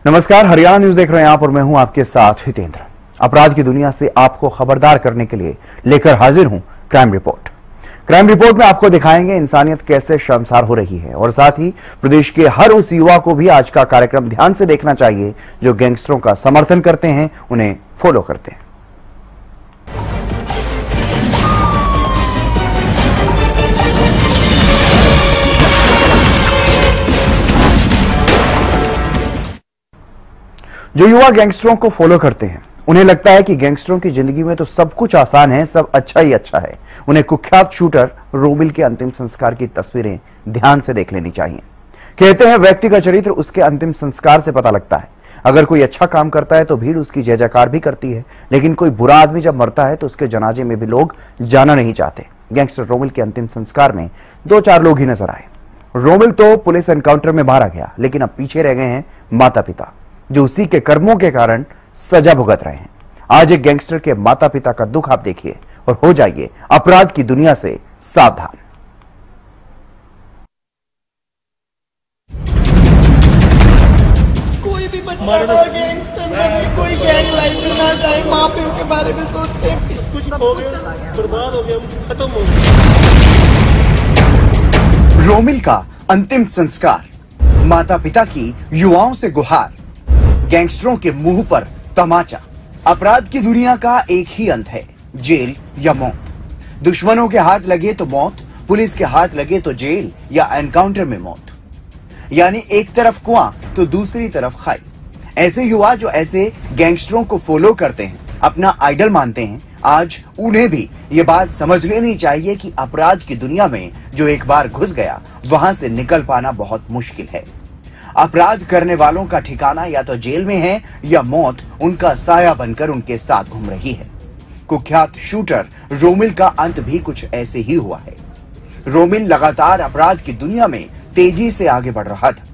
नमस्कार, हरियाणा न्यूज देख रहे हैं आप और मैं हूं आपके साथ हितेंद्र। अपराध की दुनिया से आपको खबरदार करने के लिए लेकर हाजिर हूं क्राइम रिपोर्ट। क्राइम रिपोर्ट में आपको दिखाएंगे इंसानियत कैसे शर्मसार हो रही है और साथ ही प्रदेश के हर उस युवा को भी आज का कार्यक्रम ध्यान से देखना चाहिए जो गैंगस्टरों का समर्थन करते हैं, उन्हें फॉलो करते हैं। जो युवा गैंगस्टरों को फॉलो करते हैं उन्हें लगता है कि गैंगस्टरों की जिंदगी में तो सब कुछ आसान है, सब अच्छा ही अच्छा है। उन्हें कुख्यात शूटर रोमिल के अंतिम संस्कार की तस्वीरें ध्यान से देख लेनी चाहिए। कहते हैं व्यक्ति का चरित्र उसके अंतिम संस्कार से पता लगता है। अगर कोई अच्छा काम करता है तो भीड़ उसकी जय जयकार भी करती है, लेकिन कोई बुरा आदमी जब मरता है तो उसके जनाजे में भी लोग जाना नहीं चाहते। गैंगस्टर रोमिल के अंतिम संस्कार में 2-4 लोग ही नजर आए। रोमिल तो पुलिस एनकाउंटर में मारा गया, लेकिन अब पीछे रह गए हैं माता पिता जो उसी के कर्मों के कारण सजा भुगत रहे हैं। आज एक गैंगस्टर के माता पिता का दुख आप देखिए और हो जाइए अपराध की दुनिया से सावधान। कोई भी बच्चा गैंगस्टर बने, कोई गैंग लाइफ में ना जाए, माँ प्यो के बारे में सोचे। कुछ हो गया, बर्बाद हो गया, खत्म हो गया। रोमिल का अंतिम संस्कार, माता पिता की युवाओं से गुहार, गैंगस्टरों के मुंह पर तमाचा। अपराध की दुनिया का एक ही अंत है, जेल या मौत। दुश्मनों के हाथ लगे तो मौत, पुलिस के हाथ लगे तो जेल या एनकाउंटर में मौत। यानी एक तरफ कुआं तो दूसरी तरफ खाई। ऐसे युवा जो ऐसे गैंगस्टरों को फॉलो करते हैं, अपना आइडल मानते हैं, आज उन्हें भी ये बात समझ लेनी चाहिए कि अपराध की दुनिया में जो एक बार घुस गया वहां से निकल पाना बहुत मुश्किल है। अपराध करने वालों का ठिकाना या तो जेल में है या मौत उनका साया बनकर उनके साथ घूम रही है। कुख्यात शूटर रोमिल का अंत भी कुछ ऐसे ही हुआ है। रोमिल लगातार अपराध की दुनिया में तेजी से आगे बढ़ रहा था।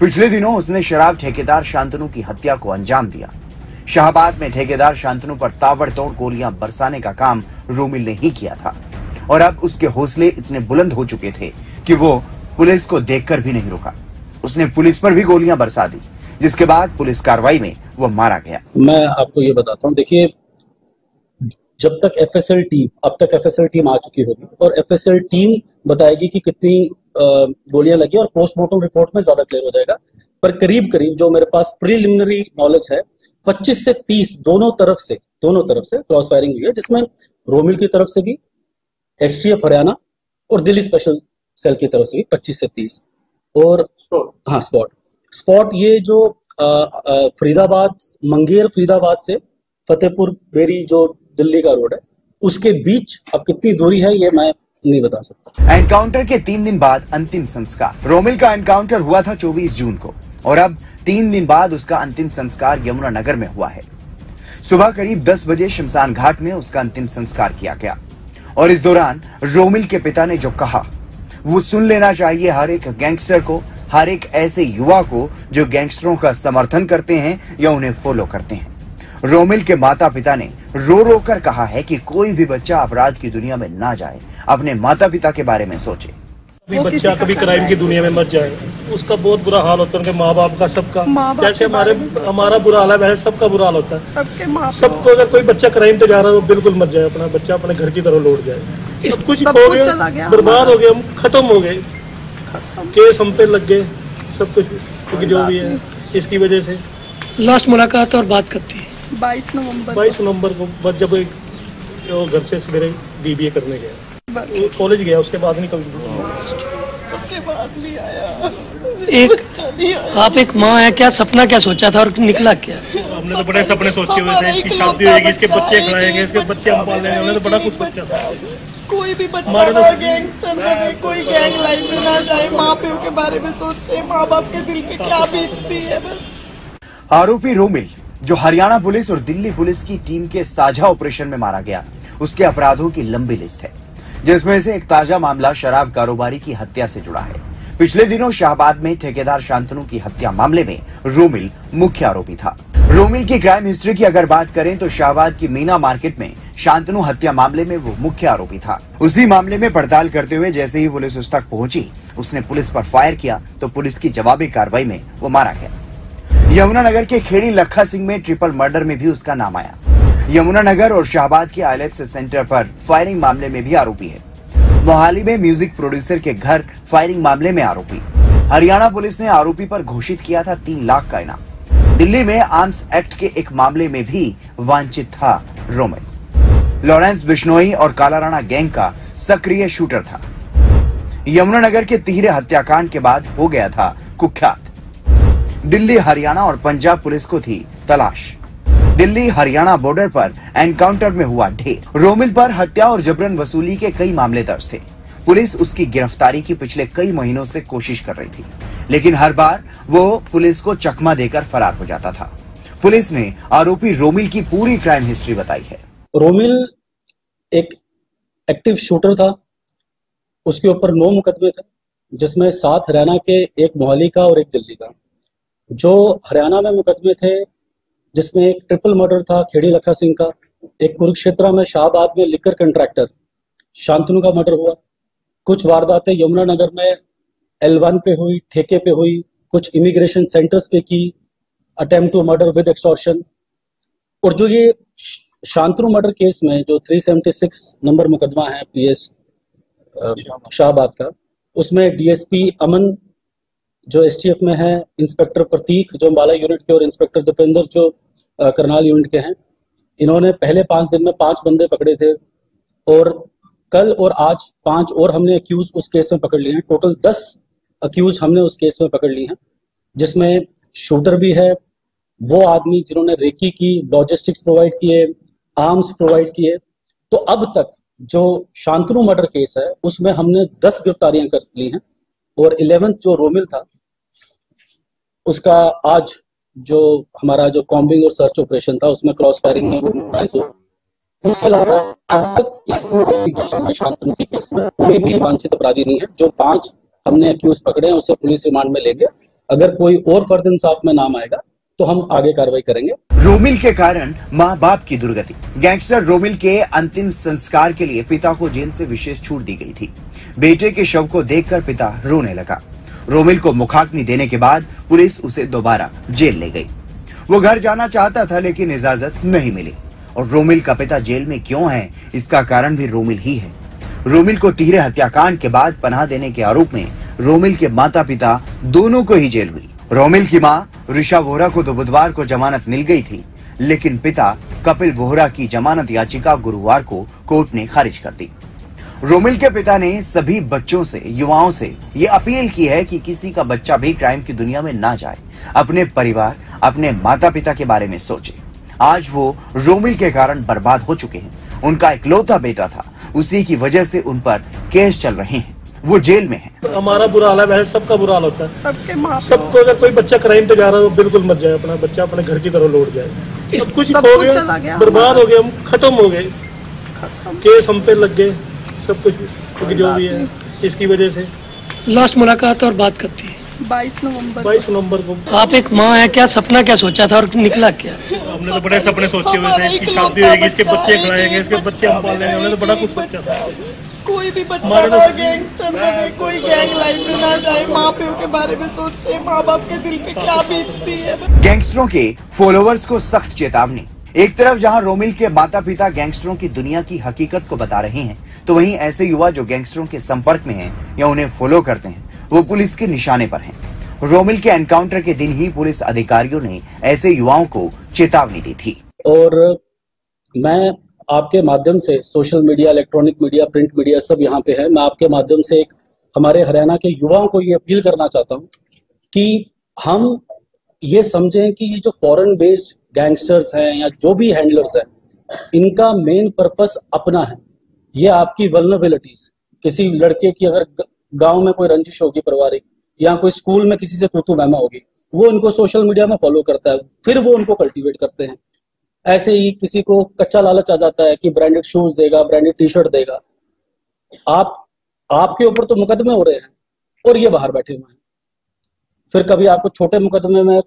पिछले दिनों उसने शराब ठेकेदार शांतनु की हत्या को अंजाम दिया। शाहबाद में ठेकेदार शांतनु पर ताबड़तोड़ गोलियां बरसाने का काम रोमिल ने ही किया था और अब उसके हौसले इतने बुलंद हो चुके थे कि वो पुलिस को देखकर भी नहीं रुका। उसने पुलिस पर भी गोलियां बरसा दी, जिसके बाद पुलिस कार्रवाई में वो मारा गया। मैं आपको ये बताता हूँ, देखिए जब तक एफएसएल टीम, अब तक एफएसएल टीम आ चुकी होगी और एफएसएल टीम बताएगी कि कितनी गोलियां लगी और पोस्टमार्टम रिपोर्ट में ज्यादा क्लियर हो जाएगा। पर करीब करीब जो मेरे पास प्रीलिमिनरी नॉलेज है, 25 से 30 दोनों तरफ से क्रॉस फायरिंग हुई है, जिसमें रोमिल की तरफ से भी, एसटीएफ हरियाणा और दिल्ली स्पेशल सेल की तरफ से भी 25 से 30 और हाँ स्पॉट ये जो फरीदाबाद, मंगेर फरीदाबाद से फतेहपुर बेरी जो दिल्ली का रोड है, उसके बीच अब कितनी दूरी है ये मैं नहीं बता सकता। एनकाउंटर के 3 दिन बाद अंतिम संस्कार। रोमिल का एनकाउंटर हुआ था 24 जून को और अब 3 दिन बाद उसका अंतिम संस्कार यमुनानगर में हुआ है। सुबह करीब 10 बजे शमशान घाट में उसका अंतिम संस्कार किया गया और इस दौरान रोमिल के पिता ने जो कहा वो सुन लेना चाहिए हर एक गैंगस्टर को, हर एक ऐसे युवा को जो गैंगस्टरों का समर्थन करते हैं या उन्हें फॉलो करते हैं। रोमिल के माता पिता ने रो रो कर कहा है कि कोई भी बच्चा अपराध की दुनिया में ना जाए, अपने माता पिता के बारे में सोचे। कभी बच्चा कभी क्राइम की दुनिया में मर जाए, उसका बहुत बुरा हाल होता है। उनके माँ बाप का, सबका, जैसे हमारा बुरा हाल है वैसे सबका बुरा हाल होता है। सबको अगर कोई बच्चा क्राइम पे जा रहा है वो बिल्कुल मर जाए, अपना बच्चा अपने घर की तरफ लौट जाए। सब कुछ हो गया, बर्बाद हो गया, हम खत्म हो गए, केस हम पे लग गए, सब कुछ जो भी है इसकी वजह से। लास्ट मुलाकात और बात कब थी? 22 नवंबर को जब घर से सवेरे बीबीए करने गया, कॉलेज गया, उसके बाद नहीं आया। आप एक माँ है, क्या सपना क्या सोचा था और निकला क्या? हमने तो बड़े सपने सोचे हुए थे, इसकी शादी होगी, इसके बच्चे खिलाएंगे, इसके बच्चे हम पाल लेंगे, हमने तो बड़ा कुछ सोचा था। कोई भी बच्चा गैंगस्टर बने, कोई गैंग लाइफ में ना जाए, माँ प्यो के बारे में सोचे, माँ बाप के दिल पे क्या बीतती है बस। आरोपी रोमिल जो हरियाणा पुलिस और दिल्ली पुलिस की टीम के साझा ऑपरेशन में मारा गया, उसके अपराधों की लंबी लिस्ट है, जिसमें से एक ताजा मामला शराब कारोबारी की हत्या से जुड़ा है। पिछले दिनों शाहबाद में ठेकेदार शांतनु की हत्या मामले में रोमिल मुख्य आरोपी था। रोमिल की क्राइम हिस्ट्री की अगर बात करें तो शाहबाद की मीना मार्केट में शांतनु हत्या मामले में वो मुख्य आरोपी था। उसी मामले में पड़ताल करते हुए जैसे ही पुलिस उस तक पहुंची, उसने पुलिस पर फायर किया तो पुलिस की जवाबी कार्रवाई में वो मारा गया। यमुनानगर के खेड़ी लखा सिंह में ट्रिपल मर्डर में भी उसका नाम आया। यमुनानगर और शाहबाद के आइलेट्स सेंटर पर फायरिंग मामले में भी आरोपी है। मोहाली में म्यूजिक प्रोड्यूसर के घर फायरिंग मामले में आरोपी। हरियाणा पुलिस ने आरोपी पर घोषित किया था 3 लाख का इनाम। दिल्ली में आर्म्स एक्ट के एक मामले में भी वांछित था रोमिल। लॉरेंस बिश्नोई और कालाराणा गैंग का सक्रिय शूटर था। यमुनानगर के तिहरे हत्याकांड के बाद हो गया था कुख्यात। दिल्ली, हरियाणा और पंजाब पुलिस को थी तलाश। दिल्ली हरियाणा बॉर्डर पर एनकाउंटर में हुआ ढेर। रोमिल पर हत्या और जबरन वसूली के कई मामले दर्ज थे। पुलिस उसकी गिरफ्तारी की पिछले कई महीनों से कोशिश कर रही थी, लेकिन हर बार वो पुलिस को चकमा देकर फरार हो जाता था। पुलिस ने आरोपी रोमिल की पूरी क्राइम हिस्ट्री बताई है। रोमिल एक एक्टिव शूटर था। उसके ऊपर 9 मुकदमे थे, जिसमें 7 हरियाणा के, 1 मोहाली का और 1 दिल्ली का। जो हरियाणा में मुकदमे थे, जिसमें एक ट्रिपल मर्डर था खेड़ी लखा सिंह का, एक कुरुक्षेत्र में शाहबाद में लिकर कंट्रैक्टर शांतनु का मर्डर हुआ। कुछ वारदातें यमुनानगर में L1 पे हुई, ठेके पे हुई, कुछ इमिग्रेशन सेंटर्स पे की, attempt to murder with extortion. और जो ये शांतनु मर्डर केस में जो 376 नंबर मुकदमा है PS शाहबाद का, उसमें DSP अमन जो STF में है, इंस्पेक्टर प्रतीक जो अम्बाला यूनिट के और इंस्पेक्टर दीपेंद्र जो करनाल यूनिट के हैं, इन्होंने पहले 5 दिन में 5 बंदे पकड़े थे। और कल और आज 5 और हमने अक्यूज उस केस में पकड़ लिए हैं। टोटल 10 अक्यूज हमने उस केस में पकड़ लिए हैं, जिसमें शूटर भी है, वो आदमी जिन्होंने रेकी की, लॉजिस्टिक्स प्रोवाइड किए, आर्म्स प्रोवाइड किए। तो अब तक जो शांतनु मर्डर केस है, उसमें हमने 10 गिरफ्तारियां कर ली हैं। और 11th जो रोमिल था, उसका आज जो हमारा जो कॉम्बिंग और सर्च ऑपरेशन था, उसमें क्रॉस फायरिंग में इसके अलावा अब तक इस शांतनु के केस में कोई भी वांछित अपराधी नहीं है। जो 5 हमने अक्यूज पकड़े हैं, उसे पुलिस रिमांड में लेंगे। अगर कोई और फर्द इंसाफ में नाम आएगा तो हम आगे कार्रवाई करेंगे। रोमिल के कारण माँ बाप की दुर्गति। गैंगस्टर रोमिल के अंतिम संस्कार के लिए पिता को जेल से विशेष छूट दी गई थी। बेटे के शव को देखकर पिता रोने लगा। रोमिल को मुखाग्नि देने के बाद पुलिस उसे दोबारा जेल ले गई। वो घर जाना चाहता था, लेकिन इजाजत नहीं मिली। और रोमिल का पिता जेल में क्यों है, इसका कारण भी रोमिल ही है। रोमिल को तिहरे हत्याकांड के बाद पनाह देने के आरोप में रोमिल के माता पिता दोनों को ही जेल हुई। रोमिल की मां ऋषा वोहरा को तो बुधवार को जमानत मिल गई थी, लेकिन पिता कपिल वोहरा की जमानत याचिका गुरुवार को कोर्ट ने खारिज कर दी। रोमिल के पिता ने सभी बच्चों से, युवाओं से ये अपील की है कि किसी का बच्चा भी क्राइम की दुनिया में ना जाए, अपने परिवार, अपने माता पिता के बारे में सोचे। आज वो रोमिल के कारण बर्बाद हो चुके हैं। उनका इकलौता बेटा था, उसी की वजह से उन पर केस चल रहे हैं। वो जेल में है। हमारा बुरा हाल है, वैसे सबका बुरा हाल होता है। सबके माँ सबको अगर कोई बच्चा क्राइम पे जा रहा है, वो बिल्कुल मत जाए। अपना बच्चा अपने घर की तरफ लौट जाए। सब कुछ हो गया, बर्बाद हो गया, हम खत्म हो गए। केस हम पे लग गए, सब कुछ जो भी है इसकी वजह से। लास्ट मुलाकात और बात कब थी? 22 नवंबर। 22 नवंबर को। आप एक माँ है, क्या सपना क्या सोचा था और निकला क्या? हमने तो बड़े सपने सोचे हुए थे, इसकी शादी होगी, इसके बच्चे खिलाएंगे, इसके बच्चे हम पालेंगे। हमने तो बड़ा कुछ सोचा था। कोई भी बच्चा ना गैंगस्टर बने, कोई गैंग लाइफ में ना जाए, माँ प्यो के बारे में सोचे, माँ बाप के दिल पे क्या बीतती है। गैंगस्टरों के फॉलोअर्स को सख्त चेतावनी। एक तरफ जहां रोमिल के माता पिता गैंगस्टरों की दुनिया की हकीकत को बता रहे हैं, तो वहीं ऐसे युवा जो गैंगस्टरों के संपर्क में हैं या उन्हें फॉलो करते हैं, वो पुलिस के निशाने पर हैं। रोमिल के एनकाउंटर के दिन ही पुलिस अधिकारियों ने ऐसे युवाओं को चेतावनी दी थी। और मैं आपके माध्यम से, social media, electronic media, print media सब यहाँ पे है, मैं आपके माध्यम से एक हमारे हरियाणा के युवाओं को ये अपील करना चाहता हूँ कि हम ये समझें कि ये जो फॉरेन बेस्ड गैंगस्टर्स हैं या जो भी हैंडलर्स हैं, इनका मेन पर्पस अपना है। ये आपकी वल्नरेबिलिटीज, किसी लड़के की अगर गांव में कोई रंजिश होगी पारिवारिक, या कोई स्कूल में किसी से तू महमा होगी, वो इनको सोशल मीडिया में फॉलो करता है, फिर वो उनको कल्टीवेट करते हैं। ऐसे ही किसी को कच्चा लालच आ जाता है कि ब्रांडेड शूज देगा, ब्रांडेड टी-शर्ट देगा। आपके ऊपर तो मुकदमे हो रहे हैं और ये बाहर बैठे हुए हैं। फिर कभी आपको छोटे मुकदमे में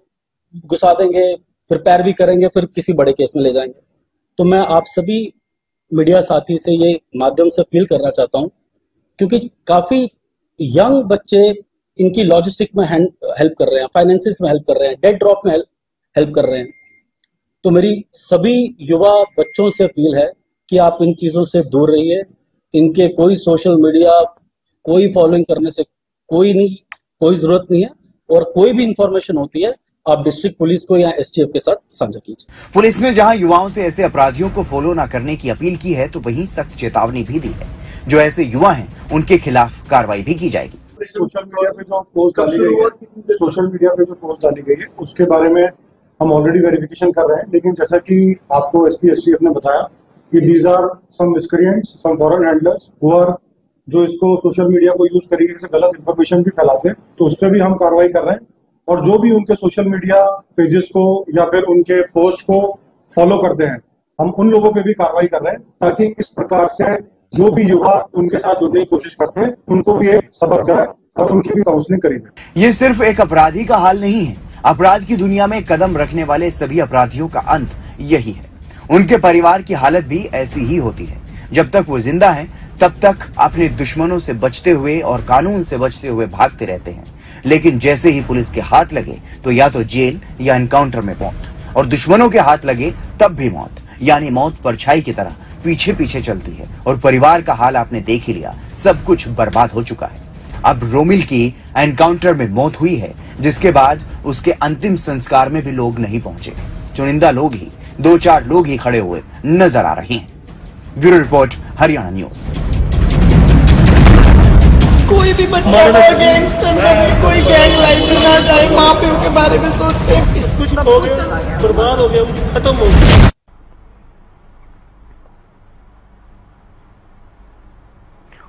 घुसा देंगे, फिर पैरवी करेंगे, फिर किसी बड़े केस में ले जाएंगे। तो मैं आप सभी मीडिया साथी से ये माध्यम से अपील करना चाहता हूँ, क्योंकि काफी यंग बच्चे इनकी लॉजिस्टिक में हेल्प कर रहे हैं, फाइनेंसिस में हेल्प कर रहे हैं, डेट ड्रॉप में हेल्प कर रहे हैं। तो मेरी सभी युवा बच्चों से अपील है कि आप इन चीजों से दूर रहिए। इनके कोई सोशल मीडिया, कोई फॉलोइंग करने से कोई जरूरत नहीं है, और कोई भी इंफॉर्मेशन होती है आप डिस्ट्रिक्ट पुलिस को या एसटीएफ के साथ साझा कीजिए। पुलिस ने जहां युवाओं से ऐसे अपराधियों को फॉलो न करने की अपील की है, तो वहीं सख्त चेतावनी भी दी है। जो ऐसे युवा हैं उनके खिलाफ कार्रवाई भी की जाएगी। सोशल मीडिया पे जो पोस्ट डाली गई है उसके बारे में हम ऑलरेडी वेरिफिकेशन कर रहे हैं, लेकिन जैसा कि आपको एसपी एसटीएफ ने बताया कि these are some miscreants, some foreign handlers who are, जो इसको सोशल मीडिया को यूज करके से गलत इन्फॉर्मेशन भी फैलाते हैं, तो उस पर भी हम कार्रवाई कर रहे हैं। और जो भी उनके सोशल मीडिया पेजेस को या फिर उनके पोस्ट को फॉलो करते हैं, हम उन लोगों पे भी कार्रवाई कर रहे हैं, ताकि इस प्रकार से जो भी युवा उनके साथ जुड़ने की कोशिश करते हैं उनको भी एक सबक जाए और उनकी भी काउंसलिंग करी जाए। ये सिर्फ एक अपराधी का हाल नहीं है। अपराध की दुनिया में कदम रखने वाले सभी अपराधियों का अंत यही है। उनके परिवार की हालत भी ऐसी ही होती है। जब तक वो जिंदा हैं, तब तक अपने दुश्मनों से बचते हुए और कानून से बचते हुए भागते रहते हैं। लेकिन जैसे ही पुलिस के हाथ लगे तो या तो जेल या एनकाउंटर में मौत, और दुश्मनों के हाथ लगे तब भी मौत, यानी मौत परछाई की तरह पीछे पीछे चलती है। और परिवार का हाल आपने देख ही लिया, सब कुछ बर्बाद हो चुका है। अब रोमिल की एनकाउंटर में मौत हुई है, जिसके बाद उसके अंतिम संस्कार में भी लोग नहीं पहुंचे। चुनिंदा लोग ही, 2-4 लोग ही खड़े हुए नजर आ रहे हैं। Bureau report, Haryana news. कोई भी बच्चा गैंगस्टर बने, कोई गैंग लाइफ में ना जाए, माँ प्यो के बारे में सोचे। कुछ हो गया, बर्बाद हो गया, खत्म हो गया।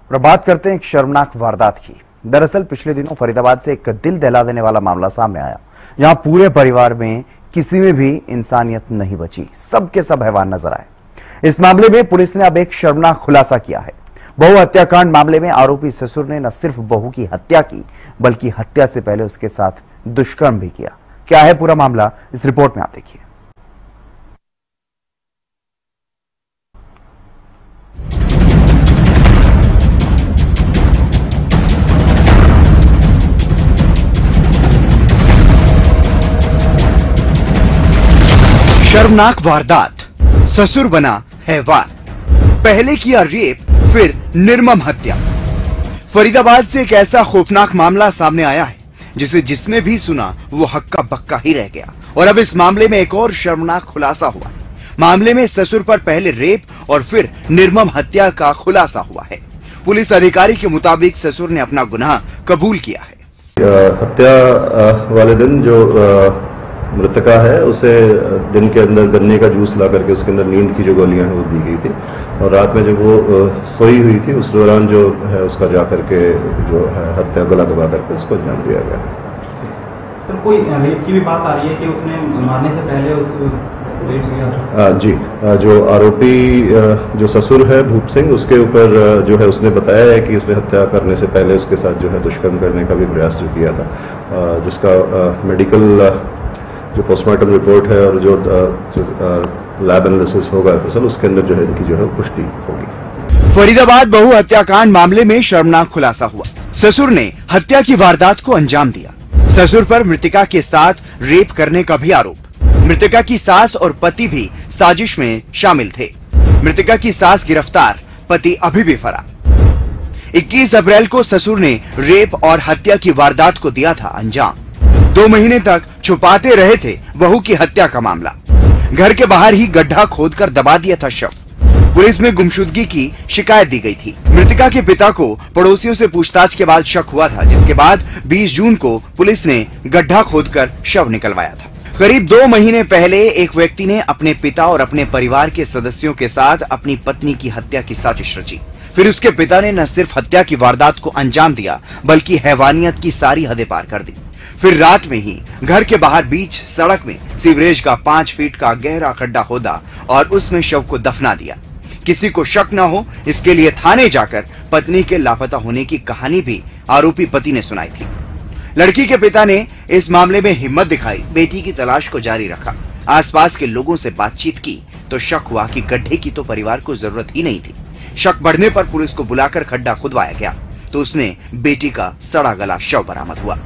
और बात करते हैं एक शर्मनाक वारदात की। दरअसल पिछले दिनों फरीदाबाद से एक दिल दहला देने वाला मामला सामने आया, जहां पूरे परिवार में किसी में भी इंसानियत नहीं बची, सब के सब हैवान नजर आए। इस मामले में पुलिस ने अब एक शर्मनाक खुलासा किया है। बहू हत्याकांड मामले में आरोपी ससुर ने न सिर्फ बहू की हत्या की, बल्कि हत्या से पहले उसके साथ दुष्कर्म भी किया। क्या है पूरा मामला, इस रिपोर्ट में आप देखिए। शर्मनाक वारदात, ससुर बना हैवान, पहले किया रेप फिर निर्मम हत्या। फरीदाबाद से एक ऐसा खौफनाक मामला सामने आया है जिसे जिसने भी सुना वो हक्का बक्का ही रह गया। और अब इस मामले में एक और शर्मनाक खुलासा हुआ है। मामले में ससुर पर पहले रेप और फिर निर्मम हत्या का खुलासा हुआ है। पुलिस अधिकारी के मुताबिक ससुर ने अपना गुनाह कबूल किया है। हत्या वाले दिन जो मृतका है उसे दिन के अंदर गन्ने का जूस ला करके उसके अंदर नींद की जो गोलियां हैं वो दी गई थी, और रात में जब वो सोई हुई थी उस दौरान जो है उसका जा करके जो है हत्या गला दबा करके उसको अंजाम दिया गया। सर, कोई रेप की भी बात आ रही है कि उसने मारने से पहले जी, जो आरोपी जो ससुर है भूप सिंह, उसके ऊपर जो है उसने बताया है कि उसने हत्या करने से पहले उसके साथ जो है दुष्कर्म करने का भी प्रयास जो किया था, जिसका मेडिकल जो पोस्टमार्टम रिपोर्ट है और जो लैब एनालिसिस होगा उसके अंदर जो है इनकी जो है पुष्टि होगी। फरीदाबाद बहू हत्याकांड मामले में शर्मनाक खुलासा हुआ। ससुर ने हत्या की वारदात को अंजाम दिया। ससुर पर मृतका के साथ रेप करने का भी आरोप। मृतका की सास और पति भी साजिश में शामिल थे। मृतका की सास गिरफ्तार, पति अभी भी फरार। 21 अप्रैल को ससुर ने रेप और हत्या की वारदात को दिया था अंजाम। 2 महीने तक छुपाते रहे थे बहू की हत्या का मामला। घर के बाहर ही गड्ढा खोदकर दबा दिया था शव। पुलिस में गुमशुदगी की शिकायत दी गई थी। मृतका के पिता को पड़ोसियों से पूछताछ के बाद शक हुआ था, जिसके बाद 20 जून को पुलिस ने गड्ढा खोदकर शव निकलवाया था। करीब 2 महीने पहले एक व्यक्ति ने अपने पिता और अपने परिवार के सदस्यों के साथ अपनी पत्नी की हत्या की साजिश रची। फिर उसके पिता ने न सिर्फ हत्या की वारदात को अंजाम दिया, बल्कि हैवानियत की सारी हदें पार कर दी। फिर रात में ही घर के बाहर बीच सड़क में सीवरेज का 5 फीट का गहरा खड्डा खोदा और उसमें शव को दफना दिया। किसी को शक न हो इसके लिए थाने जाकर पत्नी के लापता होने की कहानी भी आरोपी पति ने सुनाई थी। लड़की के पिता ने इस मामले में हिम्मत दिखाई, बेटी की तलाश को जारी रखा। आसपास के लोगों से बातचीत की तो शक हुआ कि गड्ढे की तो परिवार को जरूरत ही नहीं थी। शक बढ़ने पर पुलिस को बुलाकर खड्डा खुदवाया गया तो उसमें बेटी का सड़ा गला शव बरामद हुआ।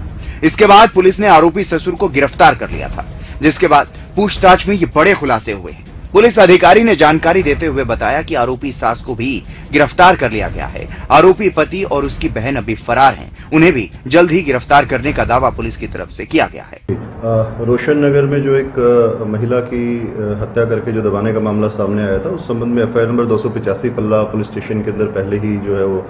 इसके बाद पुलिस ने आरोपी ससुर को गिरफ्तार कर लिया था। जिसके बाद पूछताछ में ये बड़े खुलासे हुए हैं। पुलिस अधिकारी ने जानकारी देते हुए बताया कि आरोपी सास को भी गिरफ्तार कर लिया गया है। आरोपी पति और उसकी बहन अभी फरार हैं। उन्हें भी जल्द ही गिरफ्तार करने का दावा पुलिस की तरफ से किया गया है। रोशन नगर में जो एक महिला की हत्या करके जो दबाने का मामला सामने आया था, उस संबंध में एफआईआर नंबर 285 पल्ला पुलिस स्टेशन के अंदर पहले ही जो है वो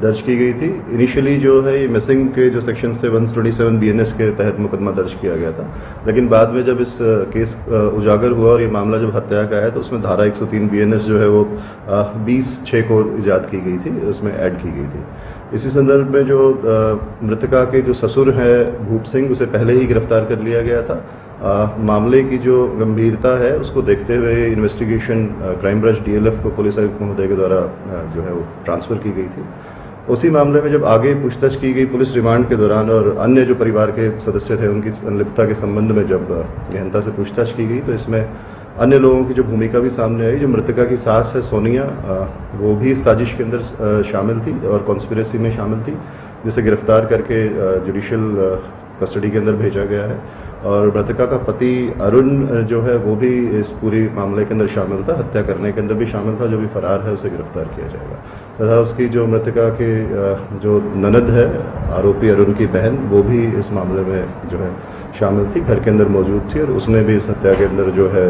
दर्ज की गई थी। इनिशियली जो है ये मिसिंग के जो सेक्शन थे 127 BNS के तहत मुकदमा दर्ज किया गया था, लेकिन बाद में जब इस केस उजागर हुआ और ये मामला जब हत्या का है तो उसमें धारा 103 BNS जो है वो 20/6 को इजाद की गई थी, उसमें ऐड की गई थी। इसी संदर्भ में जो मृतका के जो ससुर हैं भूप सिंह, उसे पहले ही गिरफ्तार कर लिया गया था। मामले की जो गंभीरता है उसको देखते हुए इन्वेस्टिगेशन क्राइम ब्रांच DLF को पुलिस आयुक्त महोदय के द्वारा जो है वो ट्रांसफर की गई थी। उसी मामले में जब आगे पूछताछ की गई पुलिस रिमांड के दौरान और अन्य जो परिवार के सदस्य थे उनकी संलिप्तता के संबंध में जब गहनता से पूछताछ की गई तो इसमें अन्य लोगों की जो भूमिका भी सामने आई। जो मृतका की सास है सोनिया, वो भी इस साजिश के अंदर शामिल थी और कॉन्स्पिरेसी में शामिल थी, जिसे गिरफ्तार करके जुडिशियल कस्टडी के अंदर भेजा गया है। और मृतका का पति अरुण जो है वो भी इस पूरी मामले के अंदर शामिल था, हत्या करने के अंदर भी शामिल था। जो भी फरार है उसे गिरफ्तार किया जाएगा। तथा उसकी जो मृतका के जो ननद है आरोपी अरुण की बहन, वो भी इस मामले में जो है शामिल थी, घर के अंदर मौजूद थी और उसने भी इस हत्या के अंदर जो है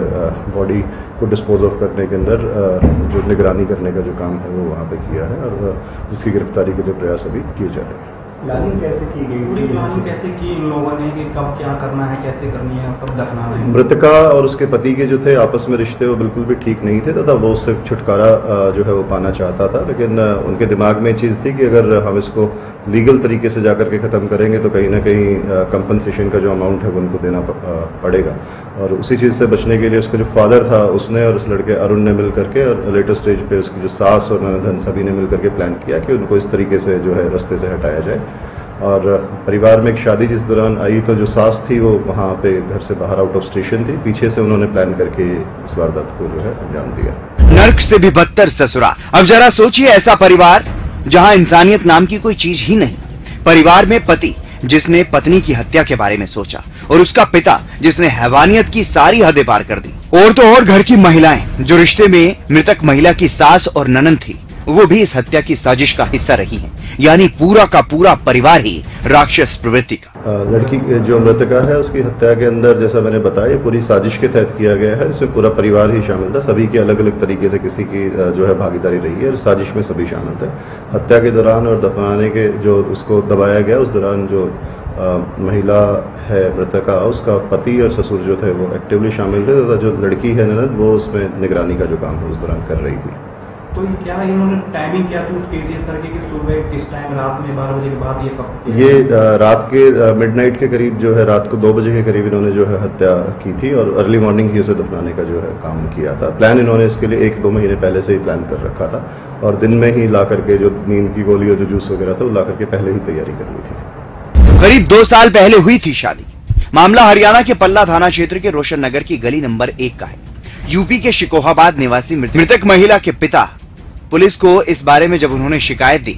बॉडी को डिस्पोज ऑफ करने के अंदर जो निगरानी करने का जो काम है वो वहाँ पे किया है और जिसकी गिरफ्तारी के लिए प्रयास अभी किए जा रहे हैं। प्लानिंग कैसे की गई? पूरी प्लानिंग कैसे की इन लोगों ने कि कब क्या करना है, कैसे करनी है, कब दफनाना है? मृतका और उसके पति के जो थे आपस में रिश्ते वो बिल्कुल भी ठीक नहीं थे तथा वो उससे छुटकारा जो है वो पाना चाहता था, लेकिन उनके दिमाग में चीज़ थी कि अगर हम इसको लीगल तरीके से जाकर के ख़त्म करेंगे तो कहीं ना कहीं कंपनसेशन का जो अमाउंट है वो उनको देना पड़ेगा। और उसी चीज़ से बचने के लिए उसका जो फादर था उसने और उस लड़के अरुण ने मिल करके और लेटर स्टेज पे उसकी जो सास और ननद सभी ने मिल करके प्लान किया कि उनको इस तरीके से जो है रास्ते से हटाया जाए। और परिवार में एक शादी जिस दौरान आई तो जो सास थी वो वहाँ पे घर से बाहर आउट ऑफ स्टेशन थी, पीछे से उन्होंने प्लान करके इस वारदात को जो है अंजाम दिया। नर्क से भी बदतर ससुरा। अब जरा सोचिए, ऐसा परिवार जहाँ इंसानियत नाम की कोई चीज ही नहीं। परिवार में पति जिसने पत्नी की हत्या के बारे में सोचा और उसका पिता जिसने हैवानियत की सारी हदें पार कर दी, और तो और घर की महिलाएं जो रिश्ते में मृतक महिला की सास और ननद थी, वो भी इस हत्या की साजिश का हिस्सा रही हैं। यानी पूरा का पूरा परिवार ही राक्षस प्रवृत्ति का। लड़की जो मृतका है उसकी हत्या के अंदर जैसा मैंने बताया पूरी साजिश के तहत किया गया है। इसमें पूरा परिवार ही शामिल था, सभी की अलग अलग तरीके से किसी की जो है भागीदारी रही है और साजिश में सभी शामिल थे। हत्या के दौरान और दफनाने के जो उसको दबाया गया उस दौरान जो महिला है मृतका, उसका पति और ससुर जो थे वो एक्टिवली शामिल थे तथा जो लड़की है ननद वो उसमें निगरानी का जो काम है उस दौरान कर रही थी। तो क्या इन्होंने टाइमिंग क्या थी उसकी सर की कि सुबह किस टाइम, रात में 12 बजे के बाद ये कब? ये रात के मिडनाइट के करीब जो है रात को 2 बजे के करीब इन्होंने जो है हत्या की थी और अर्ली मॉर्निंग ही उसे दफनाने का जो है काम किया था। प्लान इन्होंने इसके लिए 1-2 महीने पहले से ही प्लान कर रखा था और दिन में ही ला करके जो नींद की गोली और जो जूस वगैरह था वो ला करके पहले ही तैयारी कर ली थी। करीब 2 साल पहले हुई थी शादी। मामला हरियाणा के पल्ला थाना क्षेत्र के रोशन नगर की गली नंबर 1 का है। यूपी के शिकोहाबाद निवासी मृतक महिला के पिता पुलिस को इस बारे में जब उन्होंने शिकायत दी,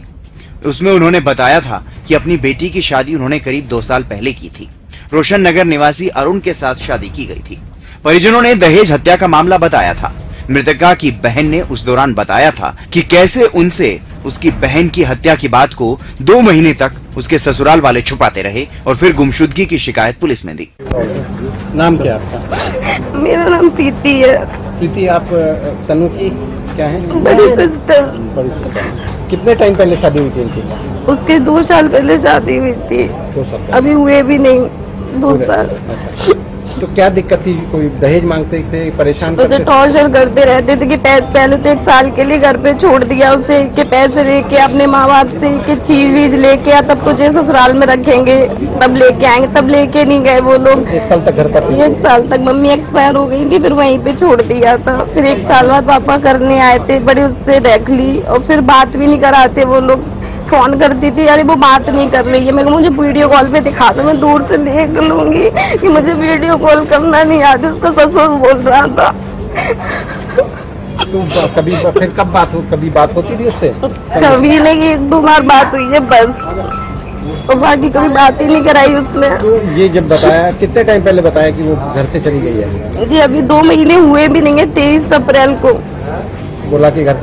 उसमें उन्होंने बताया था कि अपनी बेटी की शादी उन्होंने करीब 2 साल पहले की थी। रोशन नगर निवासी अरुण के साथ शादी की गई थी। परिजनों ने दहेज हत्या का मामला बताया था। मृतका की बहन ने उस दौरान बताया था कि कैसे उनसे उसकी बहन की हत्या की बात को 2 महीने तक उसके ससुराल वाले छुपाते रहे और फिर गुमशुदगी की शिकायत पुलिस में दी। नाम क्या आपका? मेरा नाम प्रीति है। प्रीति, आप तनु की क्या है? बड़ी सिस्टर। बड़ी सिस्टर। कितने टाइम पहले शादी हुई थी इनकी? उसके 2 साल पहले शादी हुई थी। 2 साल अभी हुए भी नहीं 2 साल। तो क्या दिक्कत थी? कोई दहेज मांगते थे, परेशान करते थे? टॉर्चर करते रहते थे कि पैसे, पहले तो 1 साल के लिए घर पे छोड़ दिया उसे कि पैसे लेके अपने माँ बाप से कि चीज वीज लेके आ तब तुझे ससुराल में रखेंगे, तब लेके आएंगे। तब लेके नहीं गए वो लोग। 1 साल तक घर पर? 1 साल तक मम्मी एक्सपायर हो गई थी, फिर वहीं पे छोड़ दिया था। फिर 1 साल बाद पापा करने आए थे, बड़ी उससे रख ली और फिर बात भी नहीं कराते वो लोग। फोन करती थी, अरे वो बात नहीं कर रही है। मैं मुझे वीडियो कॉल पे दिखा दो, मैं दूर से देख लूंगी कि मुझे वीडियो कॉल करना नहीं आता। उसका ससुर बोल रहा था। तुम कभी फिर कब बात होती थी उससे? कभी नहीं, 1-2 बार बात हुई है बस। और बाकी कभी बात ही नहीं कराई उसने। तो ये जब बताया, कितने टाइम पहले बताया कि वो घर से चली गई है? जी अभी 2 महीने हुए भी नहीं है, 23 अप्रैल को बोला कि घर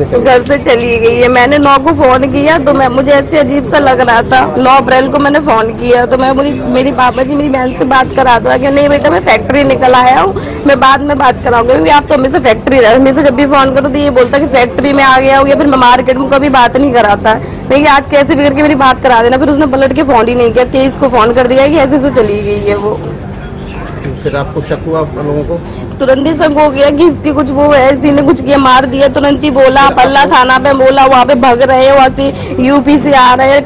से चली गई है। मैंने 9 को फोन किया तो मुझे ऐसे अजीब सा लग रहा था। 9 अप्रैल को मैंने फोन किया तो मेरी पापा जी मेरी बहन से बात करा दो कि नहीं बेटा मैं फैक्ट्री निकल आया हूँ, मैं बाद में बात कराऊंगा, क्योंकि आप तो हमेशा फैक्ट्री रहे। हमेशा जब भी फोन करो तो ये बोलता कि फैक्ट्री में आ गया हूँ, या फिर मैं मार्केट में कभी बात नहीं कराता है। मैं आज कैसे भी करके मेरी बात करा देना। फिर उसने पलट के फोन ही नहीं किया, 23 को फोन कर दिया कि ऐसे से चली गई है वो। फिर आपको शक हुआ लोगों को? तुरंत ही शक हो गया कि इसकी कुछ वो है, इसी ने कुछ किया, मार दिया। तुरंत ही बोला, पल्ला थाना पे बोला, वहाँ पे भग रहे हैं, वहाँ से यूपी से आ रहे हैं,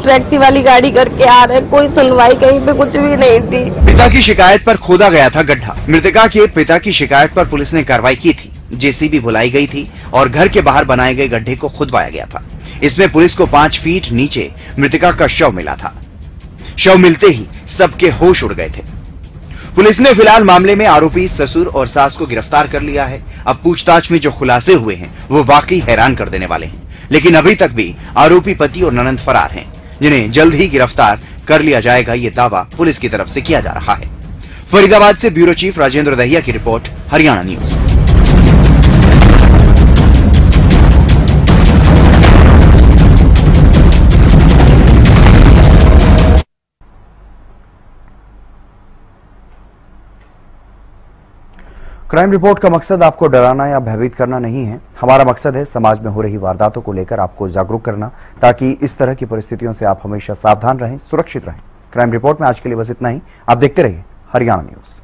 टैक्सी वाली गाड़ी करके आ रहे हैं। कोई सुनवाई कहीं पे कुछ भी नहीं थी। पिता की शिकायत पर खोदा गया था गड्ढा। मृतका के पिता की शिकायत पर पुलिस ने कार्रवाई की थी। जेसीबी बुलाई गई थी और घर के बाहर बनाए गए गड्ढे को खुदवाया गया था। इसमें पुलिस को 5 फीट नीचे मृतका का शव मिला था। शव मिलते ही सबके होश उड़ गए थे। पुलिस ने फिलहाल मामले में आरोपी ससुर और सास को गिरफ्तार कर लिया है। अब पूछताछ में जो खुलासे हुए हैं वो वाकई हैरान कर देने वाले हैं, लेकिन अभी तक भी आरोपी पति और ननंद फरार हैं, जिन्हें जल्द ही गिरफ्तार कर लिया जाएगा, ये दावा पुलिस की तरफ से किया जा रहा है। फरीदाबाद से ब्यूरो चीफ राजेंद्र दहिया की report, Haryana news. Crime report का मकसद आपको डराना या भयभीत करना नहीं है। हमारा मकसद है समाज में हो रही वारदातों को लेकर आपको जागरूक करना, ताकि इस तरह की परिस्थितियों से आप हमेशा सावधान रहें, सुरक्षित रहें। क्राइम रिपोर्ट में आज के लिए बस इतना ही। आप देखते रहिए हरियाणा न्यूज।